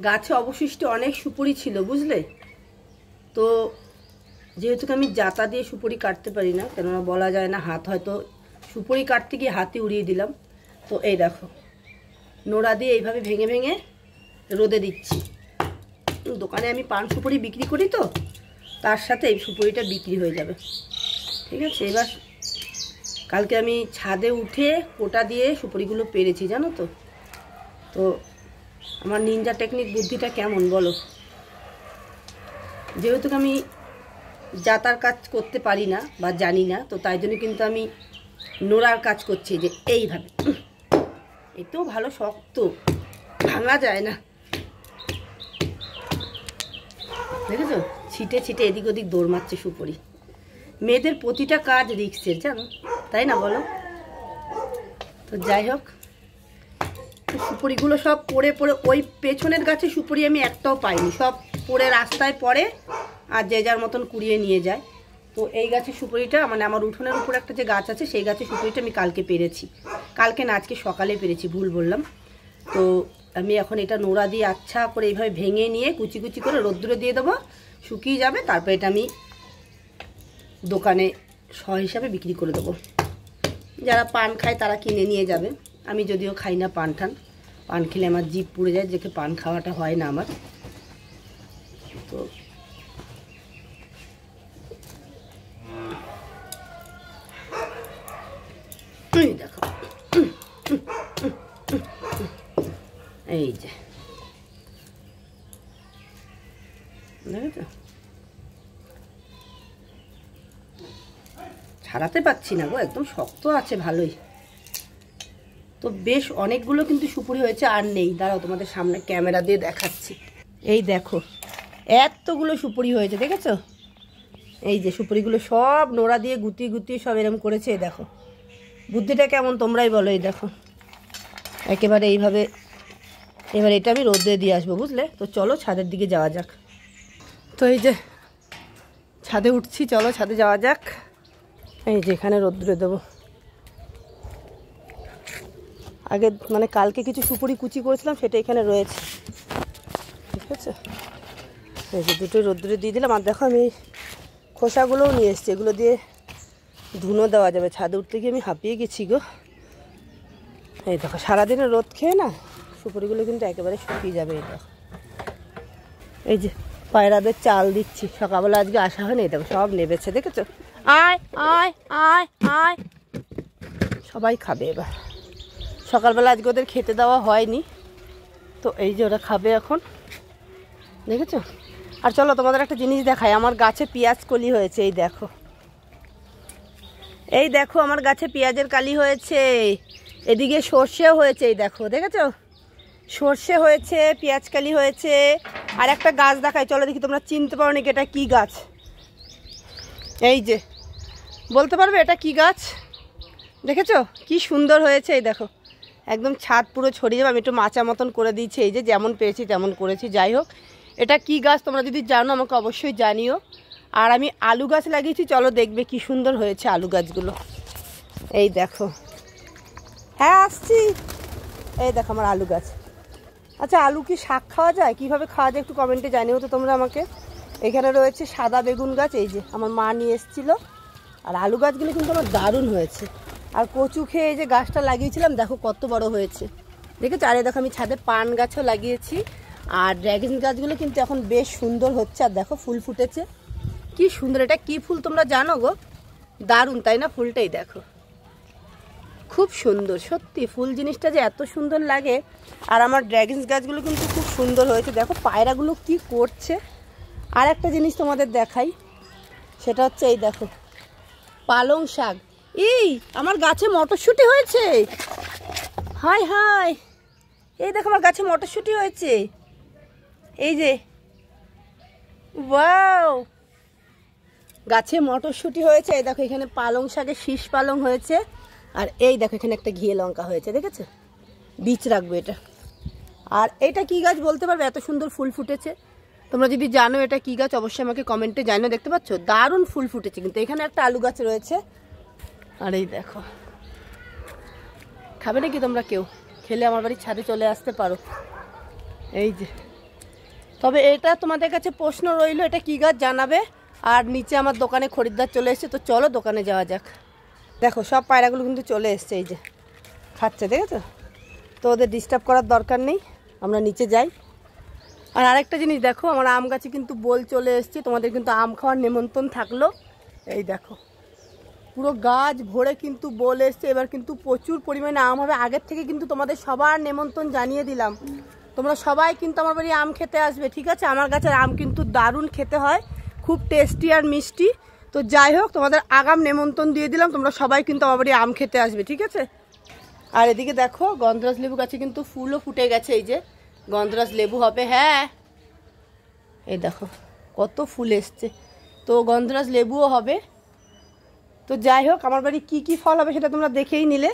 গাছে অবশিষ্ট অনেক সুপুরি ছিল বুঝলে। তো যেহেতু আমি জাতা দিয়ে সুপুরি কাটতে পারি না, কেননা বলা যায় না, হাত হয়তো সুপুরি কাটতে গিয়ে হাতে উড়িয়ে দিলাম। তো এই দেখো নোড়া দিয়ে এইভাবে ভেঙে ভেঙে রোদে দিচ্ছি। দোকানে আমি পান সুপুরি বিক্রি করি, তো তার সাথে এই সুপুরিটা বিক্রি হয়ে যাবে। ঠিক আছে, এবার কালকে আমি ছাদে উঠে কোটা দিয়ে সুপুরিগুলো পেরেছি জানো তো। তো আমার নিনজা টেকনিক বুদ্ধিটা কেমন বলো। যেহেতু আমি জাতার কাজ করতে পারি না বা জানি না, তো তাই জন্য কিন্তু আমি নোড়ার কাজ করছি, যে এইভাবে। এতেও ভালো শক্ত, ভাঙা যায় না। দেখেছো ছিটে ছিটে এদিক ওদিক দৌড় মারছে সুপুরি। মেয়েদের প্রতিটা কাজ রিস্কের জানো, তাই না বলো। তো যাই হোক, সুপুরিগুলো সব পড়ে পড়ে, ওই পেছনের গাছে সুপুরি আমি একটাও পাইনি, সব পড়ে রাস্তায় পড়ে আর যে যার মতন কুড়িয়ে নিয়ে যায়। তো এই গাছের সুপুরিটা, মানে আমার উঠোনের উপর একটা যে গাছ আছে সেই গাছের সুপুরিটা আমি কালকে পেরেছি। কালকে না, আজকে সকালে পেরেছি, ভুল বললাম। তো আমি এখন এটা নোড়া দিয়ে আচ্ছা করে এইভাবে ভেঙে নিয়ে কুচি কুচি করে রোদ্দুরে দিয়ে দেবো, শুকিয়ে যাবে। তারপর এটা আমি দোকানে শ হিসাবে বিক্রি করে দেবো। যারা পান খায় তারা কিনে নিয়ে যাবে। আমি যদিও খাই না পান ঠান, পান খেলে আমার জিভ পুড়ে যায়, যেকে পান খাওয়াটা হয় না আমার। তো দেখো এই যে দেখেছো, ছাড়াতে পারছি না গো, একদম শক্ত আছে ভালোই। তো বেশ অনেকগুলো কিন্তু সুপুরি হয়েছে, আর নেই। দাঁড়াও তোমাদের সামনে ক্যামেরা দিয়ে দেখাচ্ছি। এই দেখো এতগুলো সুপুরি হয়েছে, দেখেছো। এই যে সুপুরিগুলো সব নোড়া দিয়ে গুটিয়ে গুটিয়ে সব এরম করেছে। এই দেখো বুদ্ধিটা কেমন তোমরাই বলো। এই দেখো একেবারে এইভাবে। এবার এটা আমি রোদে দিয়ে আসবো বুঝলে। তো চলো ছাদের দিকে যাওয়া যাক। তো এই যে ছাদে উঠছি, চলো ছাদে যাওয়া যাক। এই যে এখানে রোদ্দুরে দেবো। আগে মানে কালকে কিছু সুপুরি কুচি করেছিলাম, সেটা এখানে রয়েছে, ঠিক আছে। এই যে দুটোই রোদ্দুরে দিয়ে দিলাম। আর দেখো আমি খোসাগুলোও নিয়ে এসেছি, এগুলো দিয়ে ধুনো দেওয়া যাবে। ছাদে উঠতে গিয়ে আমি হাঁপিয়ে গেছি গো। এই দেখো সারাদিনে রোদ খেয়ে না সুপুরিগুলো কিন্তু একেবারে শুকিয়ে যাবে। এই দেখো এই যে পায়রাদের চাল দিচ্ছি, সকালবেলা আজকে আসা হয়নি। এই দেখো সব নেবেছে, দেখেছো। আয় আয় আয় আয়, সবাই খাবে এবার। সকালবেলা আজকে ওদের খেতে দেওয়া হয়নি, তো এই যে ওরা খাবে এখন, দেখেছো। আর চলো তোমাদের একটা জিনিস দেখাই, আমার গাছে পেঁয়াজ কলি হয়েছে। এই দেখো, এই দেখো আমার গাছে পেঁয়াজের কালি হয়েছে। এদিকে সর্ষেও হয়েছে, এই দেখো, দেখেছো সর্ষে হয়েছে, পেঁয়াজ কালি হয়েছে। আর একটা গাছ দেখাই, চলো দেখি তোমরা চিনতে পারো নাকি এটা কি গাছ। এই যে বলতে পারবে এটা কি গাছ, দেখেছো কি সুন্দর হয়েছে। এই দেখো একদম ছাদ পুরো ছড়িয়ে যাবে। আমি একটু মাচা মতন করে দিয়েছি, এই যে যেমন পেয়েছি তেমন করেছি। যাই হোক, এটা কি গাছ তোমরা যদি জানো আমাকে অবশ্যই জানিও। আর আমি আলু গাছ লাগিয়েছি, চলো দেখবে কি সুন্দর হয়েছে আলু গাছগুলো। এই দেখো, হ্যাঁ আসছি। এই দেখো আমার আলু গাছ। আচ্ছা আলু কি শাক খাওয়া যায়, কীভাবে খাওয়া যায় একটু কমেন্টে জানিও তো তোমরা আমাকে। এখানে রয়েছে সাদা বেগুন গাছ, এই যে আমার মা নিয়ে এসেছিলো। আর আলু গাছগুলো কিন্তু আমার দারুণ হয়েছে। আর কচু খেয়ে যে গাছটা লাগিয়েছিলাম দেখো কত বড় হয়েছে, দেখেছো। আর দেখো আমি ছাদে পান গাছও লাগিয়েছি। আর ড্রাগন গাছগুলো কিন্তু এখন বেশ সুন্দর হচ্ছে। আর দেখো ফুল ফুটেছে, কি সুন্দর। এটা কি ফুল তোমরা জানো গো, দারুণ তাই না ফুলটাই দেখো, খুব সুন্দর সত্যি। ফুল জিনিসটা যে এত সুন্দর লাগে। আর আমার ড্রাগন গাছগুলো কিন্তু খুব সুন্দর হয়েছে। দেখো পায়রাগুলো কি করছে। আর একটা জিনিস তোমাদের দেখাই, সেটা হচ্ছে এই দেখো পালং শাক। এই আমার গাছে মটরশুঁটি হয়েছে, হাই হাই। এই দেখো আমার গাছে মটরশুঁটি হয়েছে, এই যে ওয়াও, গাছে মটরশুঁটি হয়েছে। এই দেখো এখানে পালং শাকের শীষ পালং হয়েছে। আর এই দেখো এখানে একটা ঘিয়ে লঙ্কা হয়েছে, দেখেছো। বীজ রাখবো এটা। আর এটা কি গাছ বলতে পারবে, এত সুন্দর ফুল ফুটেছে। তোমরা যদি জানো এটা কি গাছ অবশ্যই আমাকে কমেন্টে জানিও। দেখতে পাচ্ছ দারুণ ফুল ফুটেছে কিন্তু। এখানে একটা আলু গাছ রয়েছে। আর এই দেখো, খাবে নাকি তোমরা কেউ? খেলে আমার বাড়ির ছাদে চলে আসতে পারো। এই যে তবে এটা তোমাদের কাছে প্রশ্ন রইল, এটা কী গাছ জানাবে। আর নিচে আমার দোকানে খরিদ্দার চলে এসছে, তো চলো দোকানে যাওয়া যাক। দেখো সব পায়রাগুলো কিন্তু চলে এসছে, এই যে খাচ্ছে, দেখেছো? তো ওদের ডিস্টার্ব করার দরকার নেই, আমরা নিচে যাই। আর আরেকটা জিনিস দেখো, আমার আম গাছে কিন্তু বোল চলে এসছে, তোমাদের কিন্তু আম খাওয়ার নেমন্তন্ন থাকলো। এই দেখো পুরো গাছ ভরে কিন্তু বোল এসছে, এবার কিন্তু প্রচুর পরিমাণে আম হবে। আগের থেকে কিন্তু তোমাদের সবার নেমন্তন্ন জানিয়ে দিলাম, তোমরা সবাই কিন্তু আমার বাড়ি আম খেতে আসবে, ঠিক আছে? আমার গাছের আম কিন্তু দারুণ খেতে হয়, খুব টেস্টি আর মিষ্টি। তো যাই হোক, তোমাদের আগাম নেমন্তন্ন দিয়ে দিলাম, তোমরা সবাই কিন্তু আমার বাড়ি আম খেতে আসবে, ঠিক আছে? আর এদিকে দেখো গন্ধরাজ লেবু গাছে কিন্তু ফুলও ফুটে গেছে, এই যে গন্ধরাজ লেবু হবে। হ্যাঁ এই দেখো কত ফুল এসছে, তো গন্ধরাজ লেবুও হবে। তো যাই হোক, আমার বাড়ি কি কি ফল হবে সেটা তোমরা দেখেই নিলে।